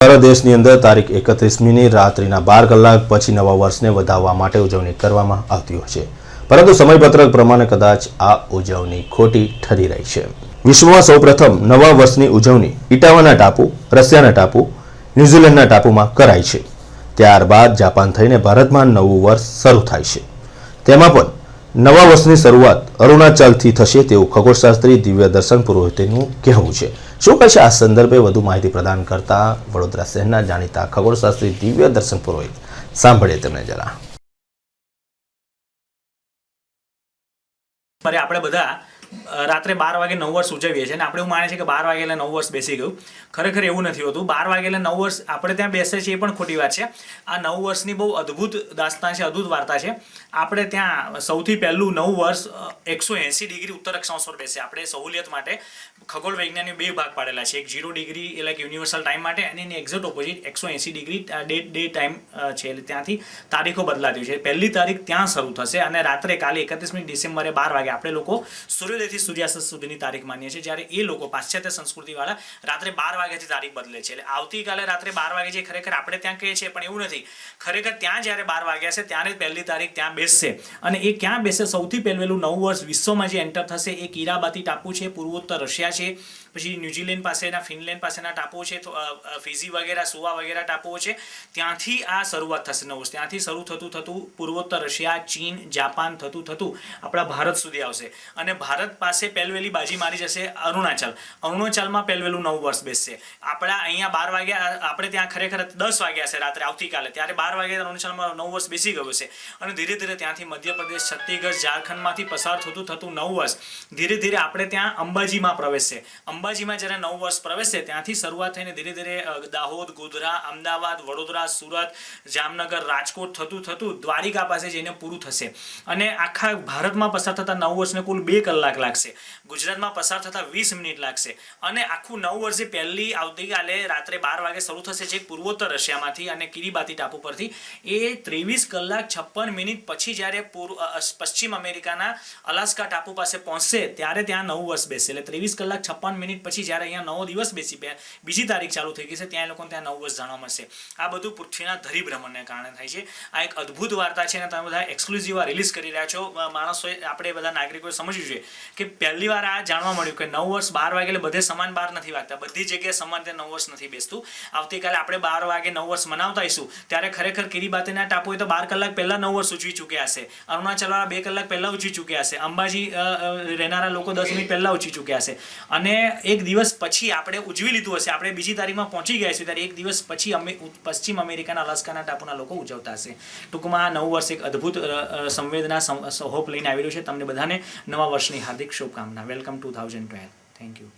ભારત દેશની અંદર તારીખ 31મીની રાત્રિના 12 કલાક પછી નવા વર્ષને વધાવવા માટે ઉજવણી કરવામાં આવતી હોય છે, પરંતુ સમયપત્રક પ્રમાણે કદાચ આ ઉજવણી ખોટી ઠરી રહી છે। વિશ્વમાં સૌપ્રથમ નવા વર્ષની ઉજવણી ઇટાવાના ટાપુ, રશિયાના ટાપુ, ન્યુઝીલેન્ડના ટાપુમાં કરાય છે। ત્યારબાદ જાપાન થઈને ભારતમાં નવું વર્ષ શરૂ થાય છે। તેમાં પણ નવા વર્ષની શરૂઆત અરુણાચલથી થશે તેવું ખગોળશાસ્ત્રી દિવ્ય દર્શન પુરોહિતનું કહેવું છે। શું કહે છે આ સંદર્ભે વધુ માહિતી પ્રદાન કરતા વડોદરા શહેરના જાણીતા ખગોળશાસ્ત્રી દિવ્ય દર્શન પુરોહિત, સાંભળીએ તેમને જરા। આપણે બધા રાત્રે 12 વાગે નવ વર્ષ ઉજવીએ છીએ અને આપણે એવું માને છે કે 12 વાગે એટલે નવ વર્ષ બેસી ગયું। ખરેખર એવું નથી હોતું। 12 વાગે એટલે નવ વર્ષ આપણે ત્યાં બેસે છે એ પણ ખોટી વાત છે। આ નવ વર્ષની બહુ અદ્ભુત દાસ્તાન છે, અદ્ભુત વાર્તા છે। આપણે ત્યાં સૌથી પહેલું નવું વર્ષ 180 ડિગ્રી ઉત્તર અક્ષાંશ પર બેસે। આપણે સહુલિયત માટે ખગોળ વૈજ્ઞાનિક બે ભાગ પાડેલા છે, એક 0 ડિગ્રી એટલે કે યુનિવર્સલ ટાઈમ માટે અને એની exact opposite 180 degree day time છે, એટલે ત્યાંથી તારીખો બદલાતી છે। પહેલી તારીખ ત્યાં શરૂ થશે અને રાત્રે કાલે 31મી ડિસેમ્બરે 12 વાગે આપણે લોકો સૂર્યોદયથી સૂર્યાસ્ત સુધીની તારીખ માનીએ છીએ, જ્યારે એ લોકો પાશ્ચાત્ય સંસ્કૃતિવાળા રાત્રે 12 વાગ્યાથી તારીખ બદલે છે। એટલે આવતીકાલે રાત્રે 12 વાગે જે ખરેખર આપણે ત્યાં કહીએ છીએ પણ એવું નથી। ખરેખર ત્યાં જ્યારે 12 વાગ્યા છે ત્યારે પહેલી તારીખ ત્યાં બેસશે અને એ ક્યાં બેસે? સૌથી પહેલું નવું વર્ષ વિશ્વમાં જે એન્ટર થશે એ કિરાબાતી ટાપુ છે, પૂર્વોત્તર રશિયા છે, પછી ન્યુઝીલેન્ડ પાસેના, ફિનલેન્ડ પાસેના ટાપુઓ છે, ફિજી વગેરે, સુવા વગેરે ટાપુઓ છે, ત્યાંથી આ શરૂઆત થશે નવું વર્ષ। ત્યાંથી શરૂ થતું પૂર્વોત્તર રશિયા, ચીન, જાપાન થતું આપણા ભારત સુધી આવશે અને ભારત પાસે પહેલવેલી બાજી મારી જશે અરુણાચલ। અરુણાચલમાં પહેલવેલું નવું વર્ષ બેસશે। આપણા અહીંયા 12 વાગ્યા, આપણે ત્યાં ખરેખર 10 વાગ્યા છે રાત્રે આવતીકાલે, ત્યારે 12 વાગ્યા અરુણાચલમાં નવું વર્ષ બેસી ગયું છે અને ધીરે ધીરે ત્યાંથી મધ્યપ્રદેશ, છત્તીસગઢ, ઝારખંડમાંથી પસાર થતું નવું વર્ષ ધીરે ધીરે આપણે ત્યાં અંબાજીમાં પ્રવેશશે। અંબાજીમાં જ્યારે નવું વર્ષ પ્રવેશશે ત્યાંથી શરૂઆત થઈને ધીરે ધીરે દાહોદ, ગોધરા, અમદાવાદ, વડોદરા, સુરત, જામનગર, રાજકોટ થતું દ્વારિકા પાસે જઈને પૂરું થશે અને આખા ભારતમાં પસાર થતા નવ વર્ષને કુલ 2 કલાક લાગશે। ગુજરાતમાં પસાર થતા 20 મિનિટ લાગશે અને આખું નવું વર્ષ પહેલી આવતીકાલે રાત્રે 12 વાગે શરૂ થશે, જે પૂર્વોત્તર રશિયામાંથી અને કિરીબાતી ટાપુ પરથી, એ 23 કલાક 56 મિનિટ પછી જ્યારે પશ્ચિમ અમેરિકાના અલાસ્કા ટાપુ પાસે પહોંચશે ત્યારે ત્યાં નવું વર્ષ બેસશે। એટલે 23 કલાક 56 મિનિટ પછી જ્યારે અહીંયા નવો દિવસ બેસી બીજી તારીખ ચાલુ થઈ ગઈ છે, ત્યાં લોકોને ત્યાં નવું વર્ષ જાણવા મળશે। આ બધું પૃથ્વીના ધરીભ્રમણને કારણે થાય છે। આ એક અદ્ભુત વાર્તા છે અને તમે બધા એક્સક્લુઝિવ રિલીઝ કરી રહ્યા છો। માણસોએ, આપણે બધા નાગરિકોએ સમજવું જોઈએ કે પહેલી વાર આ જાણવા મળ્યું કે નવ વર્ષ 12 વાગે એટલે બધે સમાન 12 નથી વાગતા, બધી જગ્યાએ સમાન રીતે નવ વર્ષ નથી બેસતું। આવતીકાલે આપણે 12 વાગે નવ વર્ષ મનાવતા આવીશું ત્યારે ખરેખર કિરીબાતીના ટાપુએ તો 12 કલાક પહેલા નવ વર્ષ ઉજવી ચૂક્યા હશે, અરુણાચલવાળા 2 કલાક પહેલા ઉજવી ચૂક્યા હશે, અંબાજી રહેનારા લોકો 10 મિનિટ પહેલા ઉજવી ચૂક્યા હશે અને એક દિવસ પછી આપણે ઉજવી લીધું હશે, આપણે બીજી તારીખમાં પહોંચી ગયા છીએ ત્યારે એક દિવસ પછી પશ્ચિમ અમેરિકાના અલાસ્કાના ટાપુના લોકો ઉજવતા હશે। ટૂંકમાં નવું વર્ષ એક અદ્ભુત સંવેદના હોપ લઈને આવી રહ્યું છે। તમને બધાને નવા વર્ષની હાર્દિક શુભકામના। વેલકમ 2012। Thank you.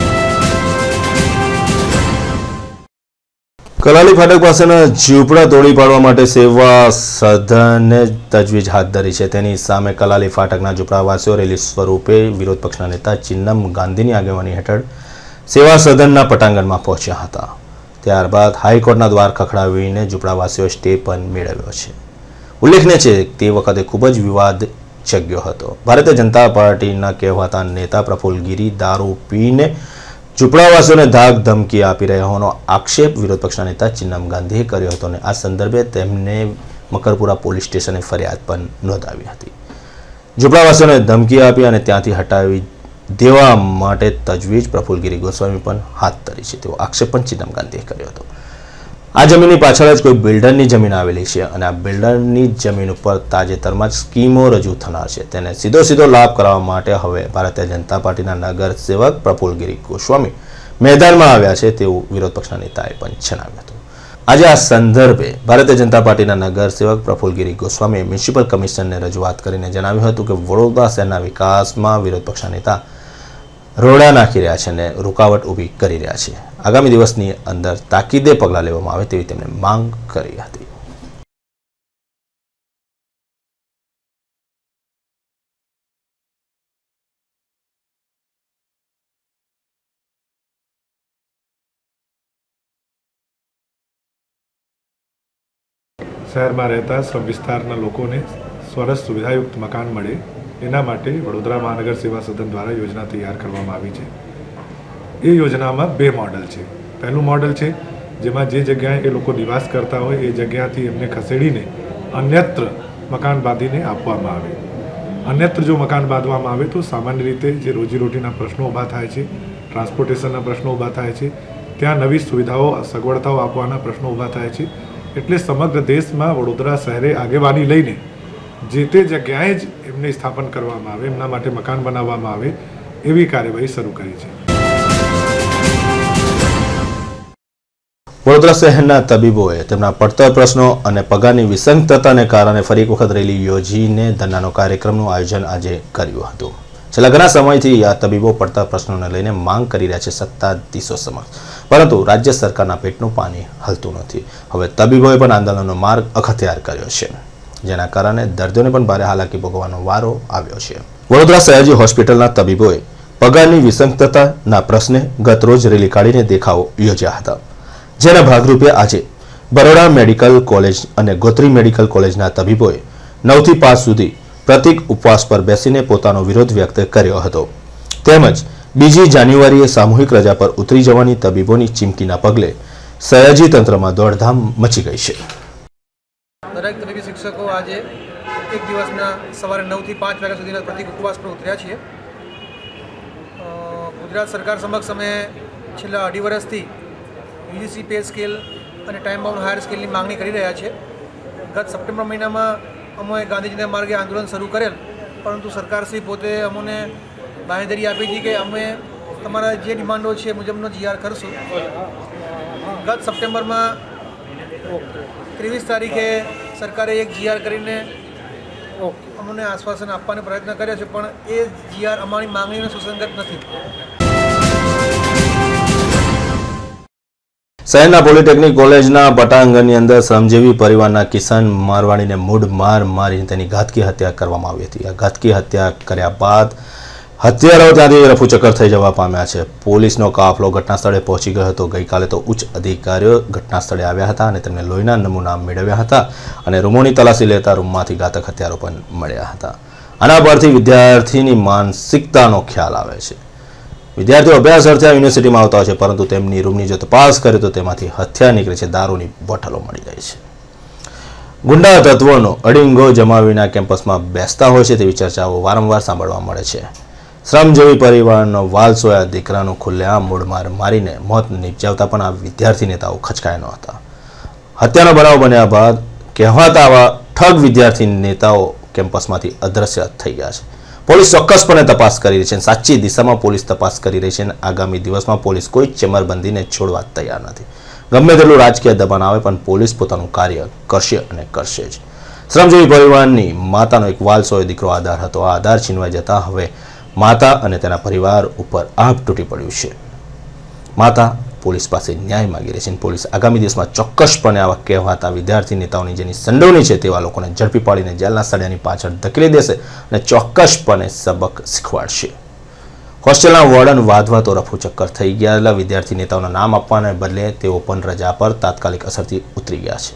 કલાલી ફાટક પાસેના ઝૂંપડા તોડી પાડવા માટે સેવા સદને તજવીજ હાથ ધરી છે। તેની સામે કલાલી ફાટકના ઝૂંપડાવાસીઓ રેલી સ્વરૂપે વિરોધ પક્ષના નેતા ચિન્નમ ગાંધીની આગેવાની હેઠળ સેવા સદનના પટાંગણમાં પહોંચ્યા હતા। ત્યારબાદ હાઈકોર્ટના દ્વાર ખખડાવીને ઝૂંપડાવાસીઓએ સ્ટે પણ મેળવ્યો છે। ઉલ્લેખનીય છે તે વખતે ખૂબ જ વિવાદ જગ્યો હતો। ભારતીય જનતા પાર્ટીના કહેવાતા નેતા પ્રફુલ્લ ગિરી દારૂ પીને ઝૂંપડાવાસીઓને ધાક ધમકી આપી રહ્યા હોવાનો આક્ષેપ વિરોધ પક્ષના નેતા ચિન્નમ ગાંધીએ કર્યો હતો અને આ સંદર્ભે તેમને મકરપુરા પોલીસ સ્ટેશને ફરિયાદ પણ નોંધાવી હતી। ઝૂંપડાવાસીઓને ધમકી આપી અને ત્યાંથી હટાવી દેવા માટે તજવીજ પ્રફુલ્લ ગિરી ગોસ્વામી પણ હાથ ધરી છે તેવો આક્ષેપ પણ ચિન્નમ ગાંધીએ કર્યો હતો। આ જમીનની પાછળ જ કોઈ બિલ્ડરની જમીન આવેલી છે અને આ બિલ્ડરની જમીન ઉપર તાજેતરમાં જ સ્કીમો રજૂ થનાર છે, તેને સીધો લાભ કરાવવા માટે હવે ભારતીય જનતા પાર્ટીના નગર સેવક પ્રફુલ્લ ગિરી ગોસ્વામી મેદાનમાં આવ્યા છે તેવું વિરોધ પક્ષના નેતાએ પણ જણાવ્યું હતું। આજે આ સંદર્ભે ભારતીય જનતા પાર્ટીના નગર સેવક પ્રફુલ્લ ગિરી ગોસ્વામીએ મ્યુનિસિપલ કમિશનરને રજૂઆત કરીને જણાવ્યું હતું કે વડોદરા શહેરના વિકાસમાં વિરોધ પક્ષના નેતા રોડા નાખી રહ્યા છે અને રૂકાવટ ઊભી કરી રહ્યા છે। આગામી દિવસની અંદર તાકીદે પગલાં લેવામાં આવે તેવી તેમણે માંગ કરી હતી। શહેરમાં રહેતા સબ વિસ્તારના લોકોને સરસ સુવિધાયુક્ત મકાન મળે એના માટે વડોદરા મહાનગર સેવા સદન દ્વારા યોજના તૈયાર કરવામાં આવી છે। એ યોજનામાં 2 મોડલ છે। પહેલું મોડલ છે જેમાં જે જગ્યાએ એ લોકો નિવાસ કરતા હોય એ જગ્યાથી એમને ખસેડીને અન્યત્ર મકાન બાંધીને આપવામાં આવે. અન્યત્ર જો મકાન બાંધવામાં આવે તો સામાન્ય રીતે જે રોજીરોટીના પ્રશ્નો ઊભા થાય છે, ટ્રાન્સપોર્ટેશનના પ્રશ્નો ઊભા થાય છે, ત્યાં નવી સુવિધાઓ સગવડતાઓ આપવાના પ્રશ્નો ઊભા થાય છે. એટલે સમગ્ર દેશમાં વડોદરા શહેરે આગેવાની લઈને જે તે જગ્યાએ જ એમને સ્થાપન કરવામાં આવે, એમના માટે મકાન બનાવવામાં આવે એવી કાર્યવાહી શરૂ કરી છે. વડોદરા શહેરના તબીબોએ તેમના પડતર પ્રશ્નો અને પગારની વિસંગતતાને કારણે ફરી એક વખત રેલી યોજીને ધરણાનો કાર્યક્રમનું આયોજન આજે કર્યું હતું. છેલ્લા ઘણા સમયથી આ તબીબો પડતર પ્રશ્નોને લઈને માંગ કરી રહ્યા છે સત્તાધીશો સમક્ષ, પરંતુ રાજ્ય સરકારના પેટનું પાણી હલતું નથી. હવે તબીબોએ પણ આંદોલનનો માર્ગ અખત્યાર કર્યો છે, જેના કારણે દર્દીઓને પણ ભારે હાલાકી ભોગવવાનો વારો આવ્યો છે. વડોદરા સયાજી હોસ્પિટલના તબીબોએ પગારની વિસંગતતાના પ્રશ્ને ગત રોજ રેલી કાઢીને દેખાવો યોજ્યા હતા, જેના ભાગરૂપે આજે બરોડા મેડિકલ કોલેજ અને ગોત્રી મેડિકલ કોલેજના તબીબોએ 9 થી 5 સુધી પ્રતિક ઉપવાસ પર બેસીને પોતાનો વિરોધ વ્યક્ત કર્યો હતો. તેમજ 2 જાન્યુઆરીએ સામૂહિક રજા પર ઉતરી જવાની તબીબોની ચીમકીના પગલે સયાજી તંત્રમાં દોડધામ મચી ગઈ છે. દરેક તબીબી શિક્ષકો આજે એક દિવસના સવારે 9 થી 5 વાગ્યા સુધીના પ્રતિક ઉપવાસ પર ઉતર્યા છીએ. ગુજરાત સરકાર સમક્ષ અમે છેલ્લા 2.5 વર્ષથી યુજીસી પે સ્કેલ અને ટાઈમ બાઉન્ડ હાયર સ્કેલની માંગણી કરી રહ્યા છે. ગત સપ્ટેમ્બર મહિનામાં અમે ગાંધીજીના માર્ગે આંદોલન શરૂ કરેલ, પરંતુ સરકારશ્રી પોતે અમને બાંહેધરી આપી હતી કે અમે તમારા જે ડિમાન્ડો છે એ મુજબનો GR કરશું. ગત સપ્ટેમ્બરમાં 23 તારીખે સરકારે એક GR કરીને અમને આશ્વાસન આપવાનો પ્રયત્ન કર્યો છે, પણ એ GR અમારી માંગણીને સુસંગત નથી. શહેરના પોલિટેકનિક કોલેજના પટાંગણની અંદર શ્રમજીવી પરિવારના કિશન મારવાણીને મૂઢ માર મારીને તેની ઘાતકી હત્યા કરવામાં આવી હતી. આ ઘાતકી હત્યા કર્યા બાદ હત્યારાઓ ત્યાંથી રફુચક્કર થઈ જવા પામ્યા છે. પોલીસનો કાફલો ઘટના સ્થળે પહોંચી ગયો હતો. ગઈકાલે તો ઉચ્ચ અધિકારીઓ ઘટના સ્થળે આવ્યા હતા અને તેમને લોહીના નમૂના મેળવ્યા હતા અને રૂમોની તલાશી લેતા રૂમમાંથી ઘાતક હથિયારો પણ મળ્યા હતા. આના પરથી વિદ્યાર્થીની માનસિકતાનો ખ્યાલ આવે છે. વિદ્યાર્થીઓ અભ્યાસ અર્થે યુનિવર્સિટીમાં આવતા હોય છે, પરંતુ તેમની રૂમની જો તપાસ કરે તો તેમાંથી હથિયાર નીકળે છે, દારૂની બોટલો મળી રહી છે. ગુંડા તત્વોનો અડીંગો જમાવીને કેમ્પસમાં બેસતા હોય છે તેવી ચર્ચાઓ વારંવાર સાંભળવા મળે છે. શ્રમજીવી પરિવારનો વાલસોયા દીકરાનું ખુલ્લેઆમ મૂઢમાર મારીને મોત નિપજાવતા પણ આ વિદ્યાર્થી નેતાઓ ખચકાયા ન હતા. હત્યાનો બનાવ બન્યા બાદ કહેવાતા આવા ઠગ વિદ્યાર્થી નેતાઓ કેમ્પસમાંથી અદ્રશ્ય થઈ ગયા છે. પોલીસ ચોક્કસપણે તપાસ કરી રહી છે, સાચી દિશામાં પોલીસ તપાસ કરી રહી છે અને આગામી દિવસમાં પોલીસ કોઈ ચેમ્બરબંધીને છોડવા તૈયાર નથી. ગમે તેટલું રાજકીય દબાણ આવે પણ પોલીસ પોતાનું કાર્ય કરશે અને કરશે જ. શ્રમજીવી પરિવારની માતાનો એક વાલસોય દીકરો આધાર હતો. આ આધાર છીનવાઈ જતા હવે માતા અને તેના પરિવાર ઉપર આભ તૂટી પડ્યું છે. માતા પોલીસ પાસે ન્યાય માગી રહી છે. પોલીસ આગામી દિવસમાં ચોક્કસપણે આવા કહેવાતા વિદ્યાર્થી નેતાઓની જેની સંડોવણી છે તેવા લોકોને ઝડપી પાડીને જેલના સળિયાની પાછળ ધકેલી દેશે અને ચોક્કસપણે સબક શીખવાડશે. હોસ્ટેલના વોર્ડન વાધવાતો રફુચક્કર થઈ ગયેલા વિદ્યાર્થી નેતાઓના નામ આપવાને બદલે તેઓ પણ રજા પર તાત્કાલિક અસરથી ઉતરી ગયા છે.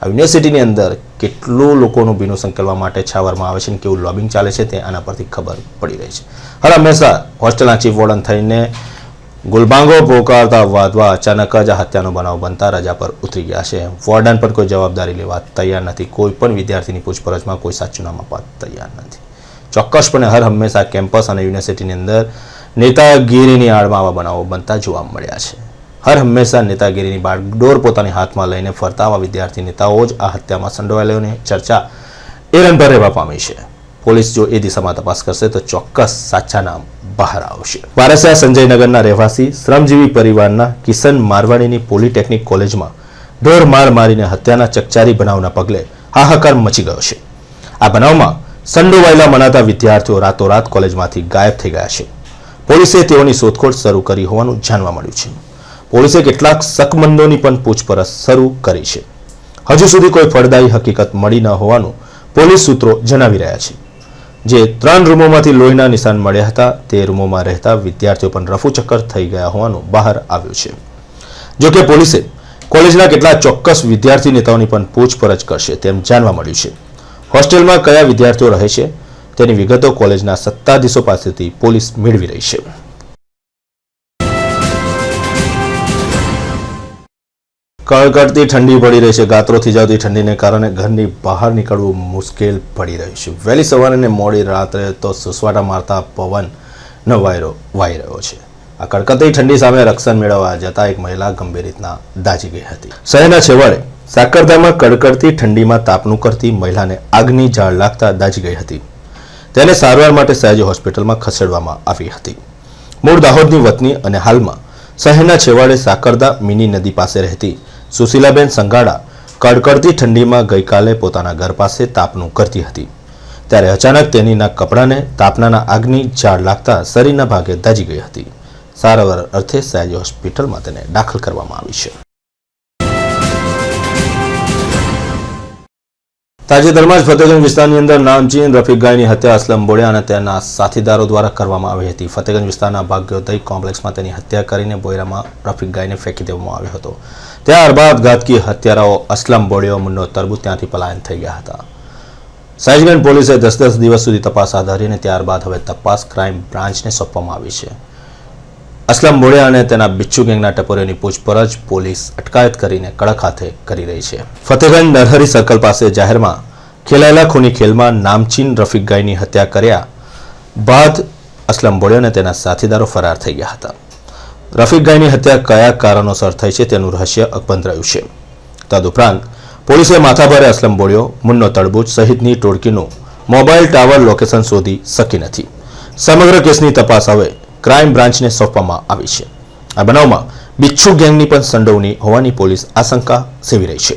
આ યુનિવર્સિટીની અંદર કેટલું લોકોનું ભીનું સંકેલવા માટે છાવરમાં આવે છે અને કેવું લોબિંગ ચાલે છે તે આના પરથી ખબર પડી રહી છે. હર હંમેશા હોસ્ટેલના ચીફ વોર્ડન થઈને ગુલબાંગો પોકારતા વાધવા અચાનક જ આ હત્યાનો બનાવ બનતા રજા પર ઉતરી ગયા છે. વોર્ડન પણ કોઈ જવાબદારી લેવા તૈયાર નથી. કોઈ પણ વિદ્યાર્થીની પૂછપરછમાં કોઈ સાચું નામ આપવા તૈયાર નથી. ચોક્કસપણે હર હંમેશા કેમ્પસ અને યુનિવર્સિટીની અંદર નેતાગીરીની આડમાં આવા બનાવો બનતા જોવા મળ્યા છે. હર હંમેશા નેતાગીરીની બાગડોર પોતાની હાથમાં લઈને ફરતા આવા વિદ્યાર્થી નેતાઓ જ આ હત્યામાં સંડોવાયેલાઓની ચર્ચા એરંધર રહેવા પામી છે. પોલીસ જો એ દિશામાં તપાસ કરશે તો ચોક્કસ સાચા નામ બહાર આવશે. વારસિયા સંજયનગરના રહેવાસી શ્રમજીવી પરિવારના કિશન મારવાણીની પોલિટેકનિક કોલેજમાં ઢોર માર મારીને હત્યાના ચકચારી બનાવના પગલે હાહાકાર મચી ગયો છે. આ બનાવમાં સંડોવાયેલા મનાતા વિદ્યાર્થીઓ રાતોરાત કોલેજમાંથી ગાયબ થઈ ગયા છે. પોલીસે તેઓની શોધખોળ શરૂ કરી હોવાનું જાણવા મળ્યું છે. પોલીસે કેટલાક શકમંદોની પણ પૂછપરછ શરૂ કરી છે. હજુ સુધી કોઈ ફળદાયી હકીકત મળી ન હોવાનું પોલીસ સૂત્રો જણાવી રહ્યા છે. જે 3 રૂમોમાંથી લોહીના નિશાન મળ્યા હતા તે રૂમોમાં રહેતા વિદ્યાર્થીઓ પણ રફુચક્કર થઈ ગયા હોવાનું બહાર આવ્યું છે. જોકે પોલીસે કોલેજના કેટલાક ચોક્કસ વિદ્યાર્થી નેતાઓની પણ પૂછપરછ કરશે તેમ જાણવા મળ્યું છે. હોસ્ટેલમાં કયા વિદ્યાર્થીઓ રહે છે તેની વિગતો કોલેજના સત્તાધીશો પાસેથી પોલીસ મેળવી રહી છે. કડકડતી ઠંડી પડી રહી છે. ગાત્રો થીજાવતી ઠંડીને કારણે ઘરની બહાર નીકળવું મુશ્કેલ પડી રહ્યું છે. વહેલી સવારે અને મોડી રાત્રે તો સુસવાટા મારતા પવનનો વાયરો વાઈ રહ્યો છે. આ કડકડતી ઠંડી સામે રક્ષણ મેળવવા જતા એક મહિલા ગંભીર રીતના દાઝી ગઈ હતી. શહેરના છેવાડે સાકરદામાં કડકડતી ઠંડીમાં તાપનું કરતી મહિલાને આગની ઝાળ લાગતા દાઝી ગઈ હતી. તેને સારવાર માટે સયાજી હોસ્પિટલમાં ખસેડવામાં આવી હતી. મૂળ દાહોદની વતની અને હાલમાં શહેરના છેવાડે સાકરદા મિની નદી પાસે રહેતી સુશીલાબેન સંગાડા કડકડતી ઠંડીમાં ગઈકાલે પોતાના ઘર પાસે તાપનું કરતી હતી. ત્યારે અચાનક તેનીના કપડાને તાપનાના આગની ઝાળ લાગતા શરીરના ભાગે દાઝી ગઈ હતી. સારવાર અર્થે સયાજી હોસ્પિટલમાં તેને દાખલ કરવામાં આવી છે. તાજેતરમાં જ ફતેગંજ વિસ્તારની અંદર નામચીન રફીક ગાયની હત્યા અસલમ બોડિયા અને તેના સાથીદારો દ્વારા કરવામાં આવી હતી. ફતેગંજ વિસ્તારના ભાગ્યોદય કોમ્પ્લેક્સમાં તેની હત્યા કરીને બોયરામાં રફીક ગાયને ફેંકી દેવામાં આવ્યો હતો. ત્યારબાદ ઘાતકી હત્યારાઓ અસલમ બોડિયો મુન્નો તરબૂચ ત્યાંથી પલાયન થઈ ગયા હતા. સયાજીગંજ પોલીસે 10 દિવસ સુધી તપાસ હાથ ધરી અને ત્યારબાદ હવે તપાસ ક્રાઇમ બ્રાન્ચને સોંપવામાં આવી છે. અસલમ બોડિયા અને તેના બિચ્છુ ગેંગના ટપોરીઓની પૂછપરછ પોલીસ અટકાયત કરીને કડક હાથે કરી રહી છે. ફતેગંજ નરહરી સર્કલ પાસે જાહેરમાં ખેલાયેલા ખૂની ખેલમાં નામચીન રફીક ગાયની હત્યા કર્યા બાદ અસલમ બોડિયા અને તેના સાથીદારો ફરાર થઈ ગયા હતા. રફીક ગાયની હત્યા કયા કારણોસર થઈ છે તેનું રહસ્ય અકબંધ રહ્યું છે. તદુપરાંત પોલીસે માથાભારે અસલમ બોડિયો, મુન્નો તડબૂચ સહિતની ટોળકીનું મોબાઈલ ટાવર લોકેશન શોધી શકી નથી. સમગ્ર કેસની તપાસ હવે ક્રાઇમ બ્રાન્ચને સોંપવામાં આવી છે. આ બનાવમાં બિચ્છુ ગેંગની પણ સંડોવણી હોવાની પોલીસ આશંકા સેવી રહી છે.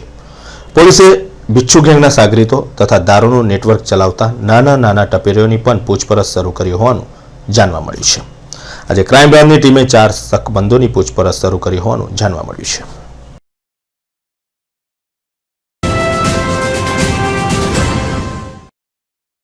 પોલીસે બિચ્છુ ગેંગના સાગરીતો તથા દારૂનું નેટવર્ક ચલાવતા નાના ટપેરીઓની પણ પૂછપરછ શરૂ કરી હોવાનું જાણવા મળ્યું છે. આજે ક્રાઇમ બ્રાન્ચની ટીમે 4 શકમંદોની પૂછપરછ શરૂ કરી હોવાનું જાણવા મળ્યું છે.